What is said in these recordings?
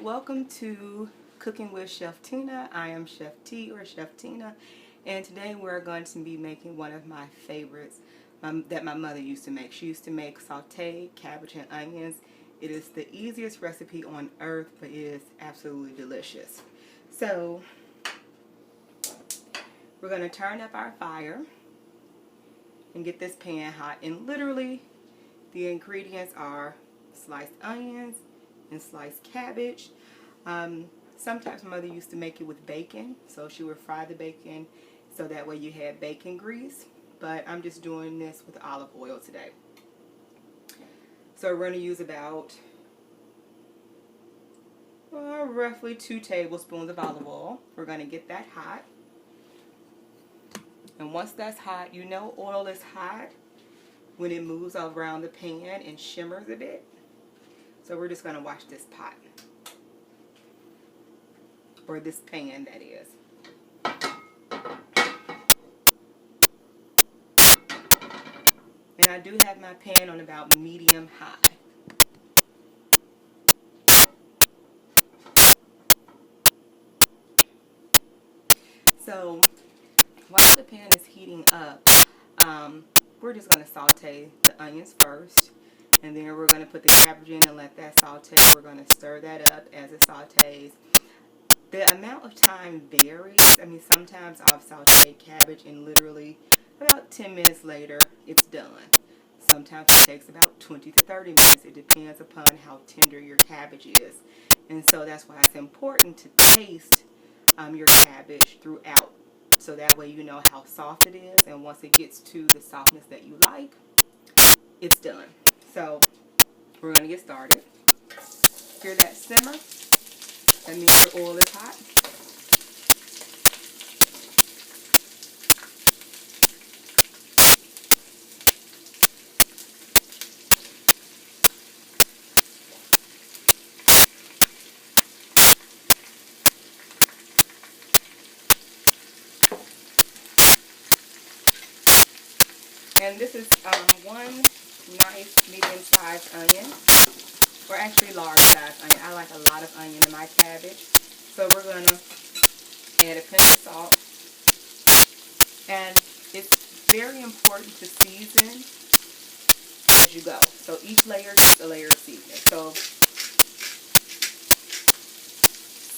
and welcome to Cooking with Chef Tina. I am Chef T or Chef Tina, and today we're going to be making one of my favorites that my mother used to make. She used to make sautéed cabbage and onions. It is the easiest recipe on earth, but it is absolutely delicious. So we're going to turn up our fire and get this pan hot, and literally the ingredients are sliced onions and sliced cabbage. Sometimes my mother used to make it with bacon, so she would fry the bacon so that way you had bacon grease, but I'm just doing this with olive oil today. So we're going to use about roughly 2 tablespoons of olive oil. We're going to get that hot, and once that's hot, you know oil is hot when it moves around the pan and shimmers a bit. So we're just going to watch this pot, or this pan that is. And I do have my pan on about medium high. So while the pan is heating up, we're just going to saute the onions first. And then we're going to put the cabbage in and let that saute. We're going to stir that up as it sautés. The amount of time varies. I mean, sometimes I've sauteed cabbage and literally about 10 minutes later, it's done. Sometimes it takes about 20 to 30 minutes. It depends upon how tender your cabbage is. And so that's why it's important to taste your cabbage throughout. So that way you know how soft it is. And once it gets to the softness that you like, it's done. So we're going to get started. Hear that simmer? That means the oil is hot. And this is one nice medium-sized onion, or actually large-sized onion. I like a lot of onion in my cabbage. So we're going to add a pinch of salt. And it's very important to season as you go. So each layer gets a layer of seasoning. So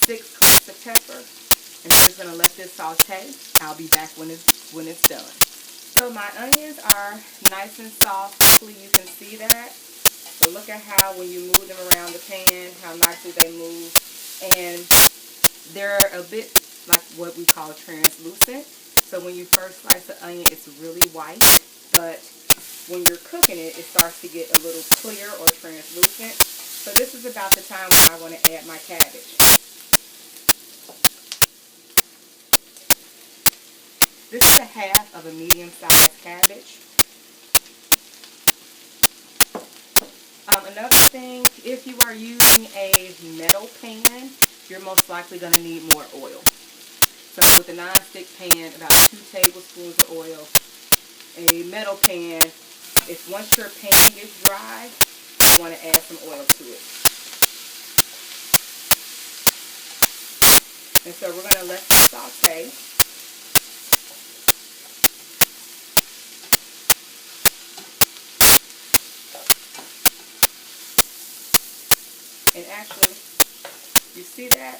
6 cloves of pepper. And I'm just going to let this saute. I'll be back when it's done. So my onions are nice and soft. Hopefully you can see that. So look at how when you move them around the pan, how nicely they move. And they're a bit like what we call translucent. So when you first slice the onion, it's really white. But when you're cooking it, it starts to get a little clear or translucent. So this is about the time when I want to add my cabbage. This is a half of a medium-sized cabbage. Another thing, if you are using a metal pan, you're most likely going to need more oil. So with a non-stick pan, about 2 tablespoons of oil. A metal pan, if once your pan gets dry, you want to add some oil to it. And so we're going to let this saute. And actually, you see that?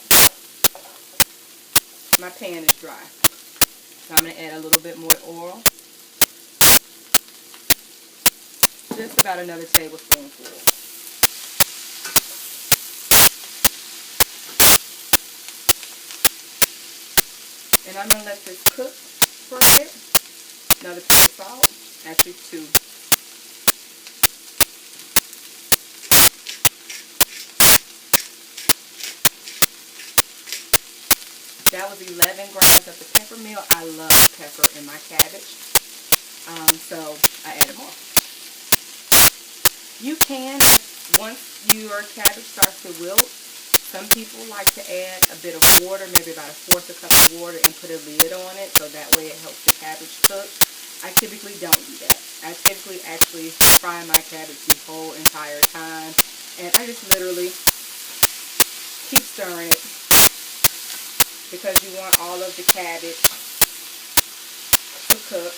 My pan is dry. So I'm going to add a little bit more oil. Just about another tablespoonful. And I'm going to let this cook for a bit. Another pinch of salt. Actually 2. That was 11 grams of the pepper meal. I love pepper in my cabbage, so I added more. You can, once your cabbage starts to wilt, some people like to add a bit of water, maybe about 1/4 cup of water, and put a lid on it, so that way it helps the cabbage cook. I typically don't do that. I typically actually fry my cabbage the whole entire time, and I just literally keep stirring it because you want all of the cabbage to cook.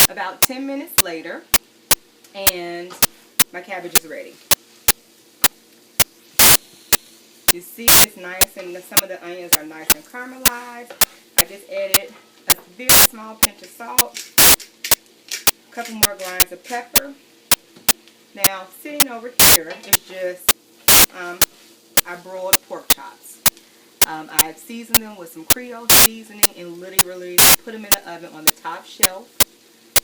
About 10 minutes later, and my cabbage is ready. You see it's nice, and some of the onions are nice and caramelized. I just added a very small pinch of salt, a couple more grinds of pepper. Now, sitting over here is just I broiled pork chops. I've seasoned them with some Creole seasoning and literally put them in the oven on the top shelf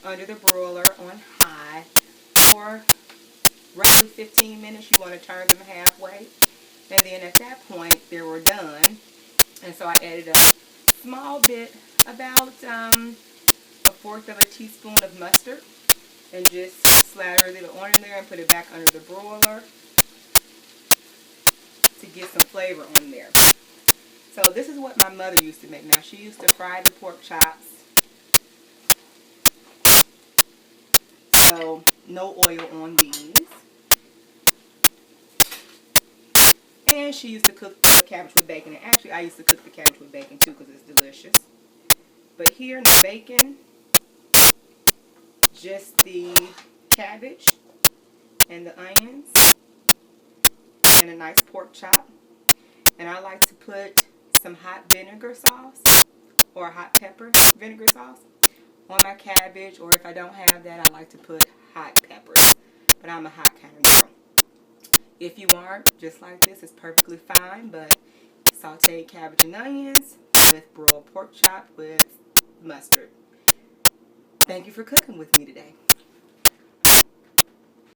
under the broiler on high for roughly 15 minutes. You want to turn them halfway, and then at that point they were done. And so I added a small bit, about a fourth of a teaspoon of mustard, and just slathered it on there and put it back under the broiler to get some flavor on there. So this is what my mother used to make. Now, she used to fry the pork chops, so no oil on these. And she used to cook the cabbage with bacon. And actually, I used to cook the cabbage with bacon too because it's delicious. But here, no bacon, just the cabbage and the onions and a nice pork chop. And I like to put some hot vinegar sauce or hot pepper vinegar sauce on my cabbage, or if I don't have that, I like to put hot peppers. But I'm a hot kind of girl. If you aren't, just like this, it's perfectly fine. But sauteed cabbage and onions with broiled pork chop with mustard. Thank you for cooking with me today.